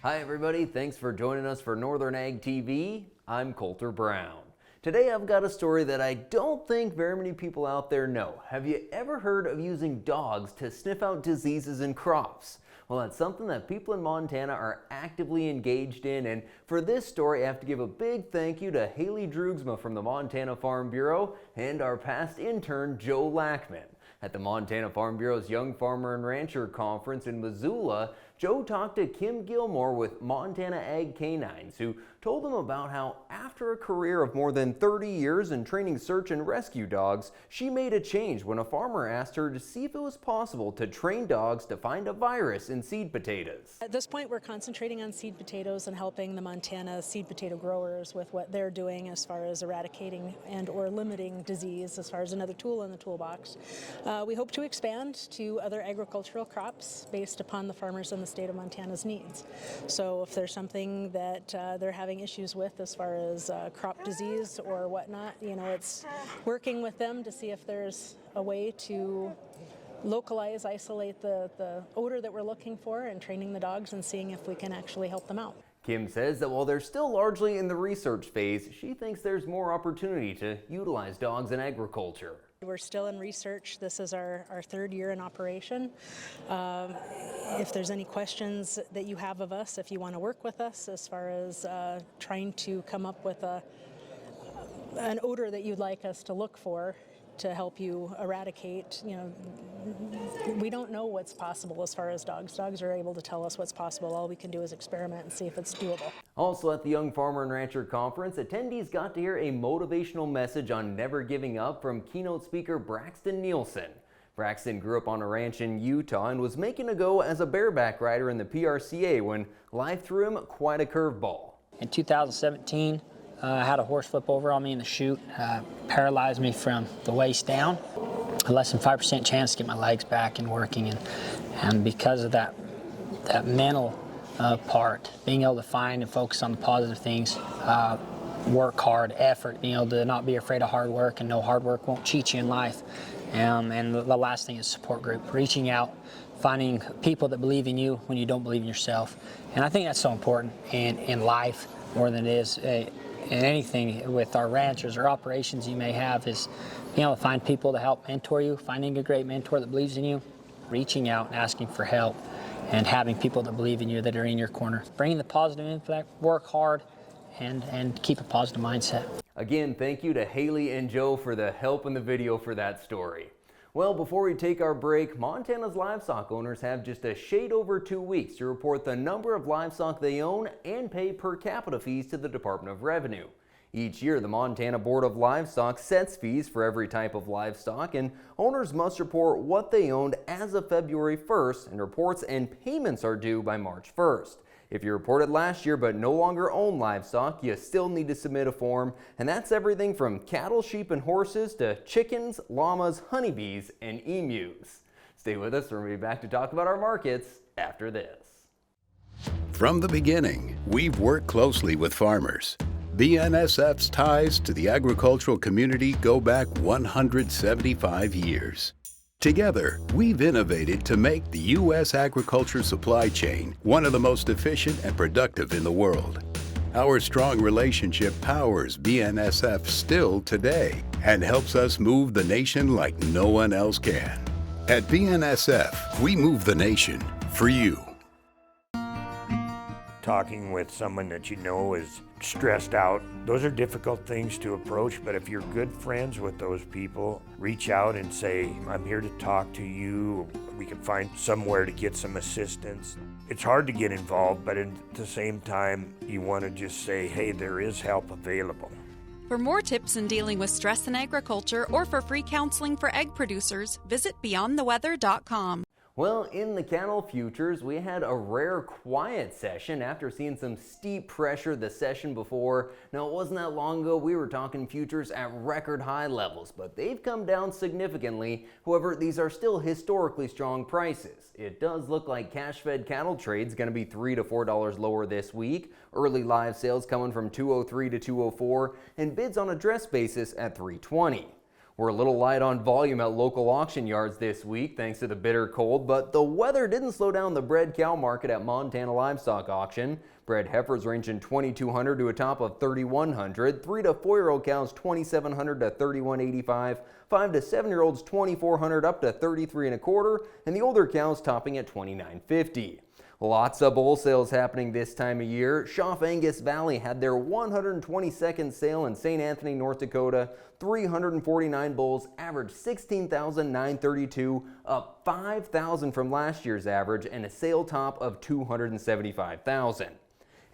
Hi everybody, thanks for joining us for Northern Ag TV. I'm Colter Brown. Today I've got a story that I don't think very many people out there know. Have you ever heard of using dogs to sniff out diseases in crops? Well, that's something that people in Montana are actively engaged in, and for this story I have to give a big thank you to Haley Droogsma from the Montana Farm Bureau and our past intern Joe Lackman. At the Montana Farm Bureau's Young Farmer and Rancher Conference in Missoula, Joe talked to Kim Gilmore with Montana Ag K9s, who told him about how after a career of more than 30 years in training search and rescue dogs, she made a change when a farmer asked her to see if it was possible to train dogs to find a virus in seed potatoes. At this point, we're concentrating on seed potatoes and helping the Montana seed potato growers with what they're doing as far as eradicating and or limiting disease as far as another tool in the toolbox. We hope to expand to other agricultural crops based upon the farmers in the state of Montana's needs. So if there's something that they're having issues with as far as crop disease or whatnot, it's working with them to see if there's a way to localize, isolate the odor that we're looking for, and training the dogs and seeing if we can actually help them out. Kim says that while they're still largely in the research phase, she thinks there's more opportunity to utilize dogs in agriculture. We're still in research. This is our third year in operation. If there's any questions that you have of us, if you want to work with us as far as trying to come up with an odor that you'd like us to look for to help you eradicate, we don't know what's possible as far as dogs. Dogs are able to tell us what's possible. All we can do is experiment and see if it's doable. Also at the Young Farmer and Rancher Conference, attendees got to hear a motivational message on never giving up from keynote speaker Braxton Nielsen. Braxton grew up on a ranch in Utah and was making a go as a bareback rider in the PRCA when life threw him quite a curveball. In 2017, I had a horse flip over on me in the chute, paralyzed me from the waist down. A less than 5% chance to get my legs back and working, and because of that mental part, being able to find and focus on the positive things, work hard, effort, being able to not be afraid of hard work and know hard work won't cheat you in life. And the last thing is support group, reaching out, finding people that believe in you when you don't believe in yourself. And I think that's so important in life more than it is in anything with our ranchers or operations you may have, is being able to find people to help mentor you, finding a great mentor that believes in you, reaching out and asking for help, and having people that believe in you that are in your corner. Bringing the positive impact, work hard, and keep a positive mindset. Again, thank you to Haley and Joe for the help in the video for that story. Well, before we take our break, Montana's livestock owners have just a shade over 2 weeks to report the number of livestock they own and pay per capita fees to the Department of Revenue. Each year, the Montana Board of Livestock sets fees for every type of livestock, and owners must report what they owned as of February 1st, and reports and payments are due by March 1st. If you reported last year but no longer own livestock, you still need to submit a form, and that's everything from cattle, sheep, and horses to chickens, llamas, honeybees, and emus. Stay with us, we'll be back to talk about our markets after this. From the beginning, we've worked closely with farmers. BNSF's ties to the agricultural community go back 175 years. Together, we've innovated to make the U.S. agriculture supply chain one of the most efficient and productive in the world. Our strong relationship powers BNSF still today and helps us move the nation like no one else can. At BNSF, we move the nation for you. Talking with someone that you know is stressed out, those are difficult things to approach, but if you're good friends with those people, reach out and say, I'm here to talk to you. We can find somewhere to get some assistance. It's hard to get involved, but at the same time, you want to just say, hey, there is help available. For more tips in dealing with stress in agriculture or for free counseling for egg producers, visit beyondtheweather.com. Well, in the cattle futures, we had a rare quiet session after seeing some steep pressure the session before. Now, it wasn't that long ago we were talking futures at record high levels, but they've come down significantly. However, these are still historically strong prices. It does look like cash-fed cattle trade's going to be $3 to $4 lower this week. Early live sales coming from 203 to 204, and bids on a dress basis at 320. We're a little light on volume at local auction yards this week thanks to the bitter cold, but the weather didn't slow down the bred cow market at Montana Livestock Auction. Bred heifers ranging $2,200 to a top of $3,100, 3 to 4-year-old cows $2,700 to $3,185, 5 to 7-year-olds $2,400 up to $33.25, and the older cows topping at $2,950. Lots of bull sales happening this time of year. Schaff Angus Valley had their 122nd sale in St. Anthony, North Dakota. 349 bulls, averaged $16,932, up $5,000 from last year's average, and a sale top of $275,000.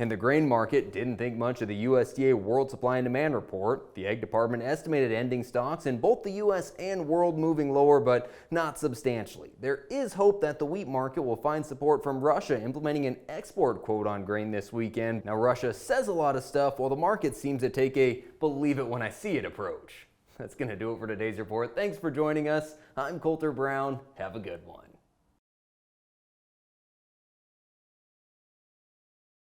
And the grain market didn't think much of the USDA World Supply and Demand Report. The Ag Department estimated ending stocks in both the U.S. and world moving lower, but not substantially. There is hope that the wheat market will find support from Russia implementing an export quota on grain this weekend. Now, Russia says a lot of stuff, while the market seems to take a believe it when I see it approach. That's going to do it for today's report. Thanks for joining us. I'm Colter Brown. Have a good one.